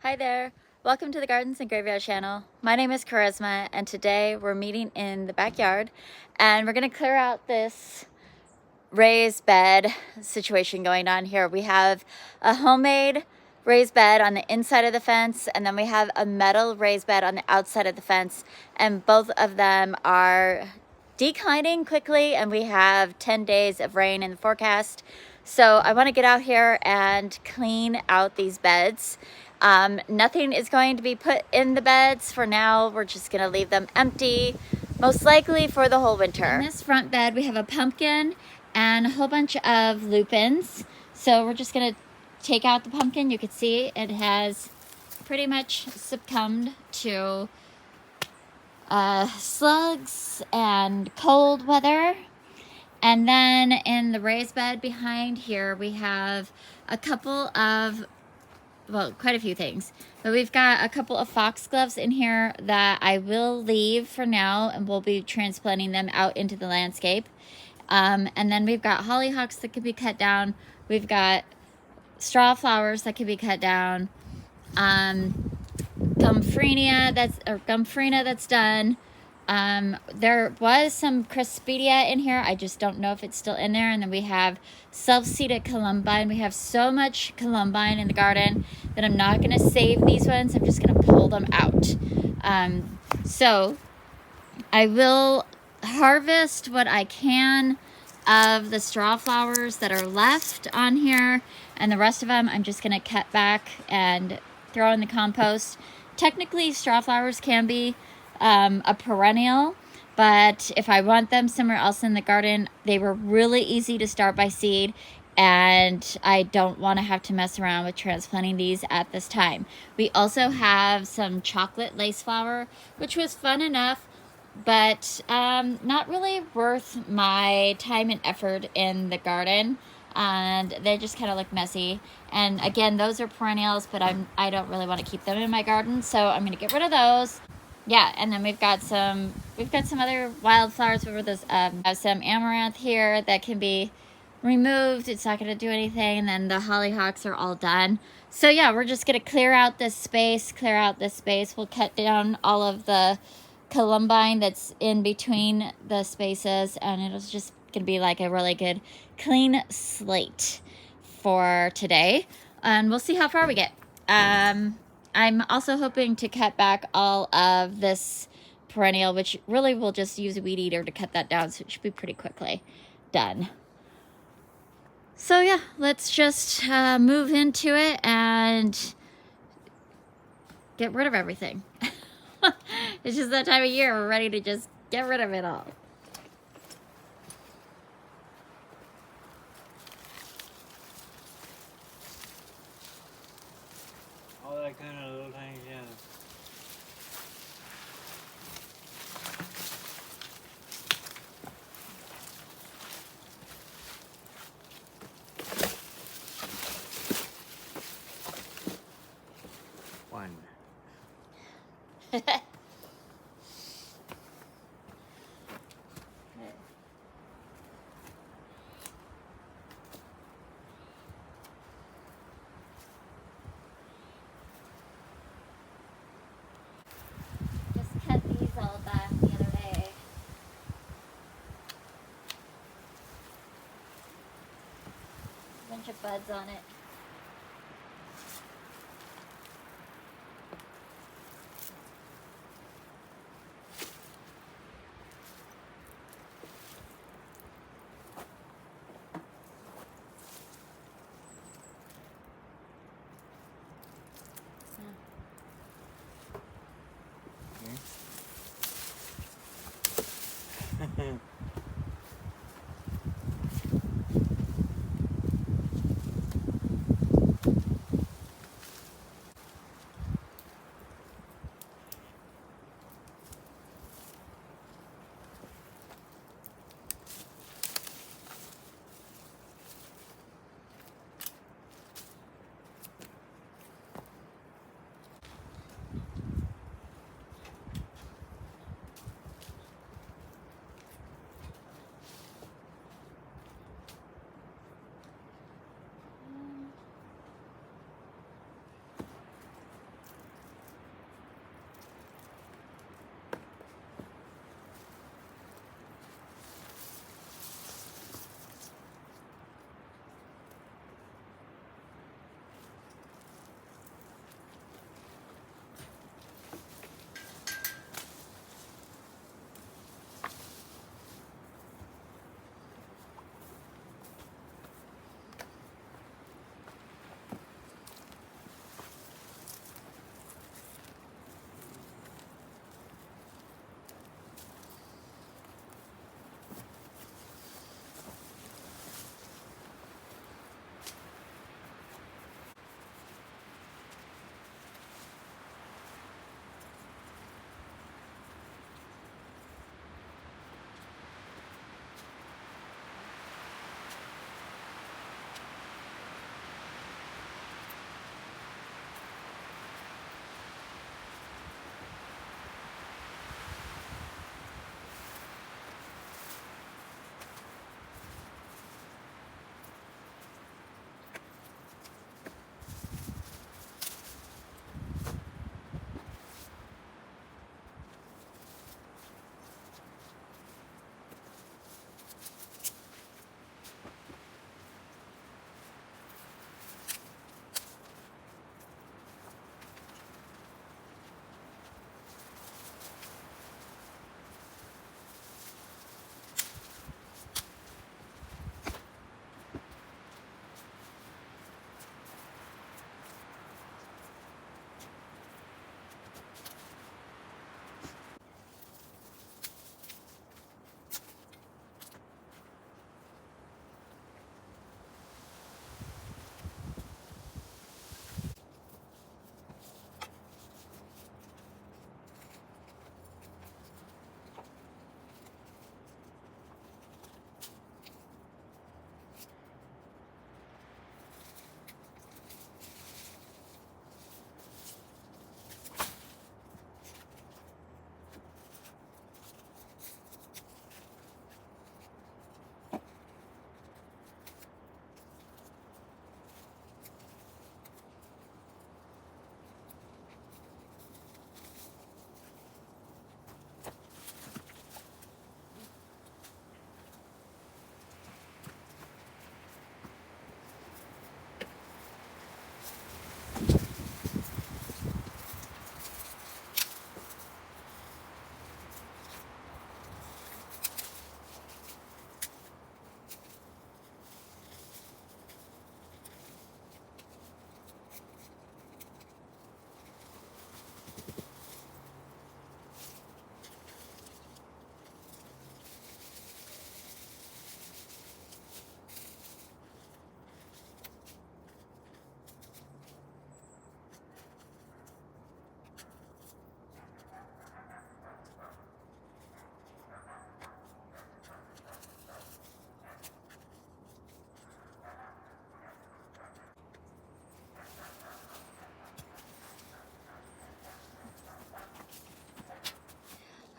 Hi there, welcome to the Gardens and Graveyard channel. My name is Charisma and today we're meeting in the backyard and we're going to clear out this raised bed situation going on here. We have a homemade raised bed on the inside of the fence and then we have a metal raised bed on the outside of the fence, and both of them are declining quickly and we have 10 days of rain in the forecast. So I want to get out here and clean out these beds. Nothing is going to be put in the beds for now. We're just going to leave them empty, most likely for the whole winter. In this front bed, we have a pumpkin and a whole bunch of lupins. So we're just going to take out the pumpkin. You can see it has pretty much succumbed to slugs and cold weather. And then in the raised bed behind here, we have a couple of, well, quite a few things. But we've got a couple of foxgloves in here that I will leave for now, and we'll be transplanting them out into the landscape. And then we've got hollyhocks that could be cut down. We've got straw flowers that could be cut down. Gumfrenia that's done. There was some Cresspedia in here. I just don't know if it's still in there. And then we have self-seeded columbine. We have so much columbine in the garden that I'm not going to save these ones. I'm just going to pull them out. So I will harvest what I can of the straw flowers that are left on here, and the rest of them I'm just going to cut back and throw in the compost. Technically, straw flowers can be a perennial, but if I want them somewhere else in the garden, they were really easy to start by seed, and I don't want to have to mess around with transplanting these at this time. We also have some chocolate lace flower, which was fun enough, but not really worth my time and effort in the garden, and they just kind of look messy. And again, those are perennials, but I don't really want to keep them in my garden, so I'm going to get rid of those. Yeah, and then we've got some other wildflowers over this. Have some amaranth here that can be removed. It's not going to do anything. And then the hollyhocks are all done. So yeah, we're just going to clear out this space. We'll cut down all of the columbine that's in between the spaces, and it's just going to be like a really good clean slate for today. And we'll see how far we get. I'm also hoping to cut back all of this perennial, which really will just use a weed eater to cut that down, so it should be pretty quickly done. So yeah, let's just move into it and get rid of everything. It's just that time of year, we're ready to just get rid of it all. All that kind of little things, yeah. One. Just cut these all back the other day. A bunch of buds on it. Okay.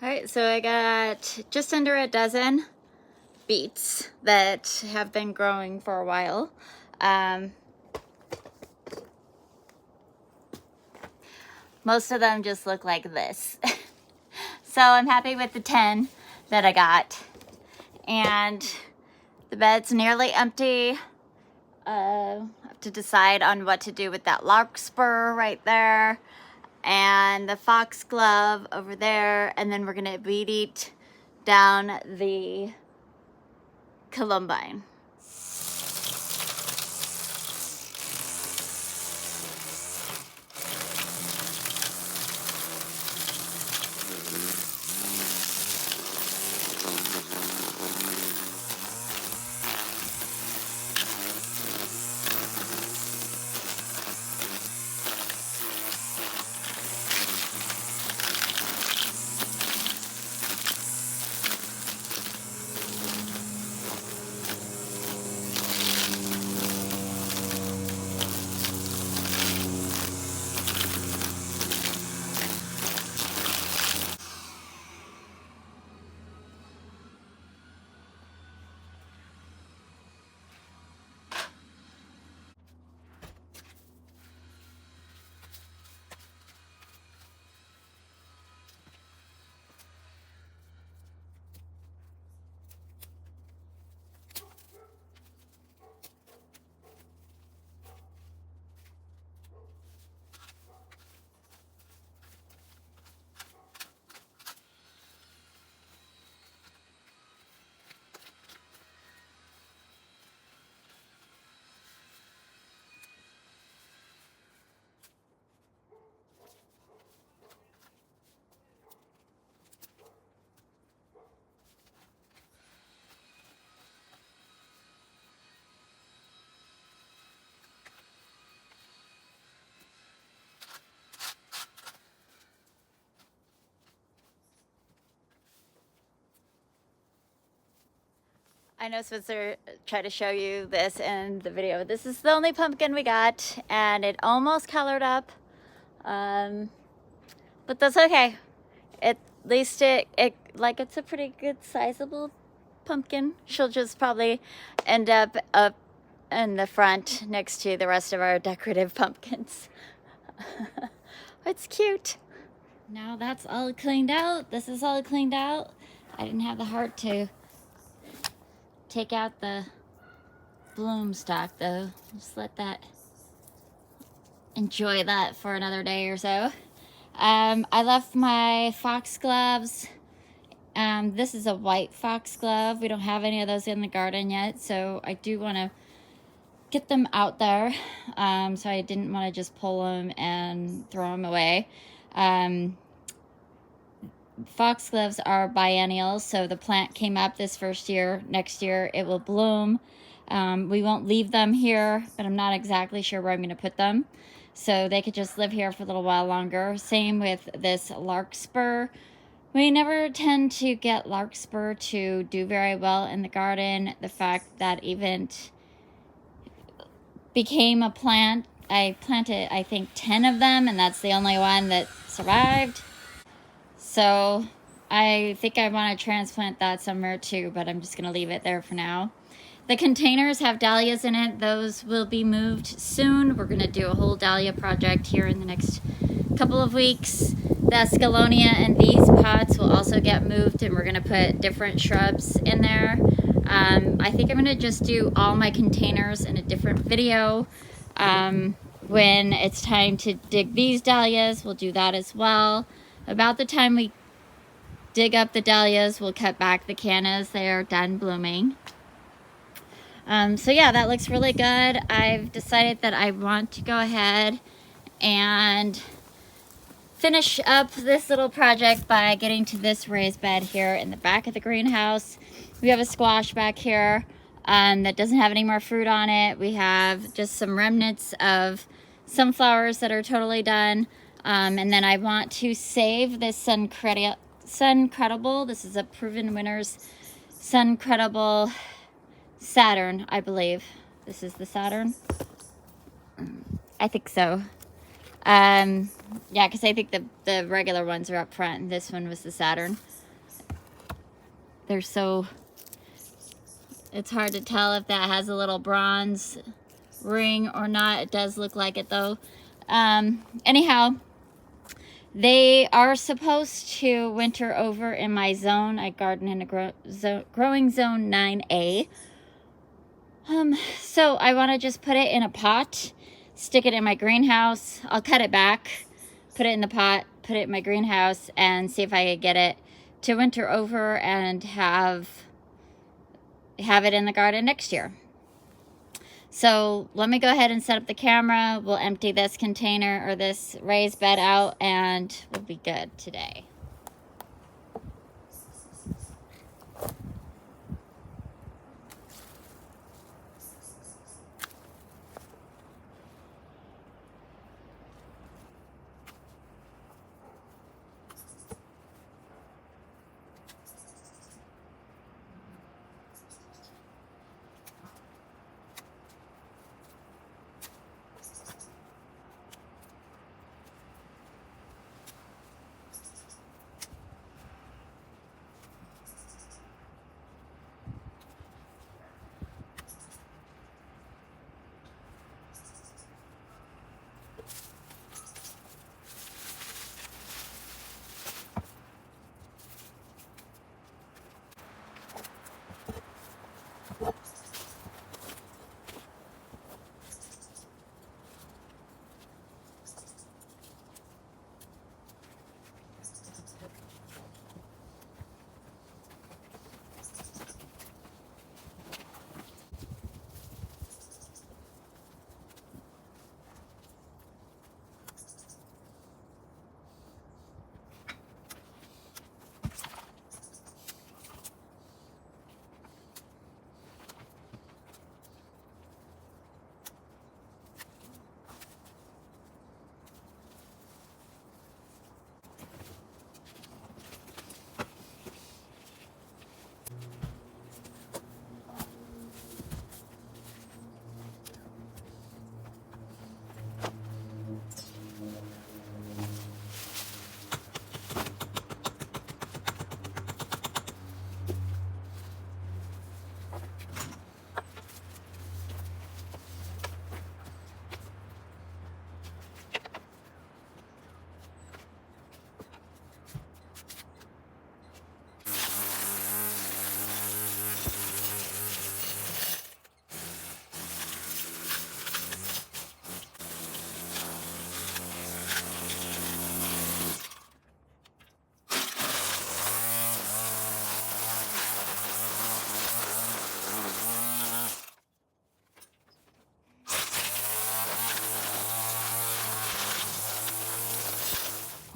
All right, so I got just under a dozen beets that have been growing for a while. Most of them just look like this. So I'm happy with the 10 that I got. And the bed's nearly empty. I have to decide on what to do with that larkspur right there. And the foxglove over there. And then we're gonna weed eat down the columbine. I know Spencer tried to show you this in the video. This is the only pumpkin we got, and it almost colored up, but that's okay. At least it's a pretty good sizable pumpkin. She'll just probably end up in the front next to the rest of our decorative pumpkins. It's cute. Now that's all cleaned out. This is all cleaned out. I didn't have the heart to take out the bloom stock though. Just let that, enjoy that for another day or so. I left my foxgloves. This is a white foxglove. We don't have any of those in the garden yet, so I do want to get them out there. So I didn't want to just pull them and throw them away. Foxgloves are biennials, so the plant came up this first year. Next year it will bloom. We won't leave them here, but I'm not exactly sure where I'm going to put them. So they could just live here for a little while longer. Same with this larkspur. We never tend to get larkspur to do very well in the garden. The fact that even became a plant, I planted I think 10 of them, and that's the only one that survived. So I think I want to transplant that somewhere too, but I'm just going to leave it there for now. The containers have dahlias in it. Those will be moved soon. We're going to do a whole dahlia project here in the next couple of weeks. The escallonia and these pots will also get moved, and we're going to put different shrubs in there. I think I'm going to just do all my containers in a different video. When it's time to dig these dahlias, we'll do that as well. About the time we dig up the dahlias, we'll cut back the cannas. They are done blooming. So yeah, that looks really good. I've decided that I want to go ahead and finish up this little project by getting to this raised bed here in the back of the greenhouse. We have a squash back here that doesn't have any more fruit on it. We have just some remnants of sunflowers that are totally done. And then I want to save this Suncredible. This is a Proven Winners Suncredible Saturn, I believe. This is the Saturn. I think so. Yeah, because I think the regular ones are up front, and this one was the Saturn. They're so... It's hard to tell if that has a little bronze ring or not. It does look like it, though. Anyhow, they are supposed to winter over in my zone. I garden in a growing zone 9A. So I want to just put it in a pot, stick it in my greenhouse. I'll cut it back, put it in the pot, put it in my greenhouse, and see if I could get it to winter over and have it in the garden next year. So let me go ahead and set up the camera. We'll empty this container or this raised bed out, and we'll be good today.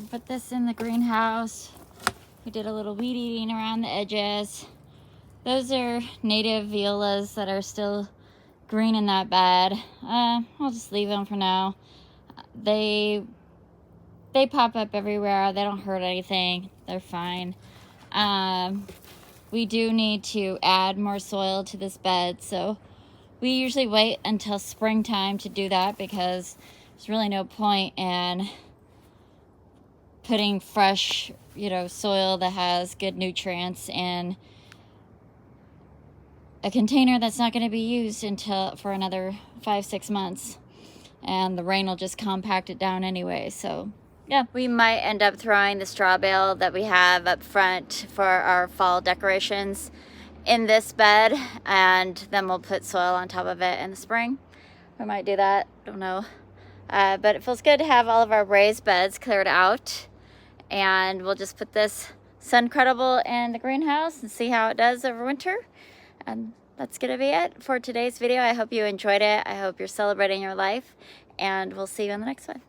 Put this in the greenhouse. We did a little weed eating around the edges. Those are native violas that are still green in that bed. I'll just leave them for now. They pop up everywhere. They don't hurt anything. They're fine. We do need to add more soil to this bed, so we usually wait until springtime to do that because there's really no point in putting fresh, soil that has good nutrients in a container that's not going to be used for another 5-6 months, and the rain will just compact it down anyway. So yeah, we might end up throwing the straw bale that we have up front for our fall decorations in this bed, and then we'll put soil on top of it in the spring. We might do that, don't know. But it feels good to have all of our raised beds cleared out, and we'll just put this sun credible in the greenhouse and see how it does over winter. And that's gonna be it for today's video. I hope you enjoyed it. I hope you're celebrating your life, and we'll see you in the next one.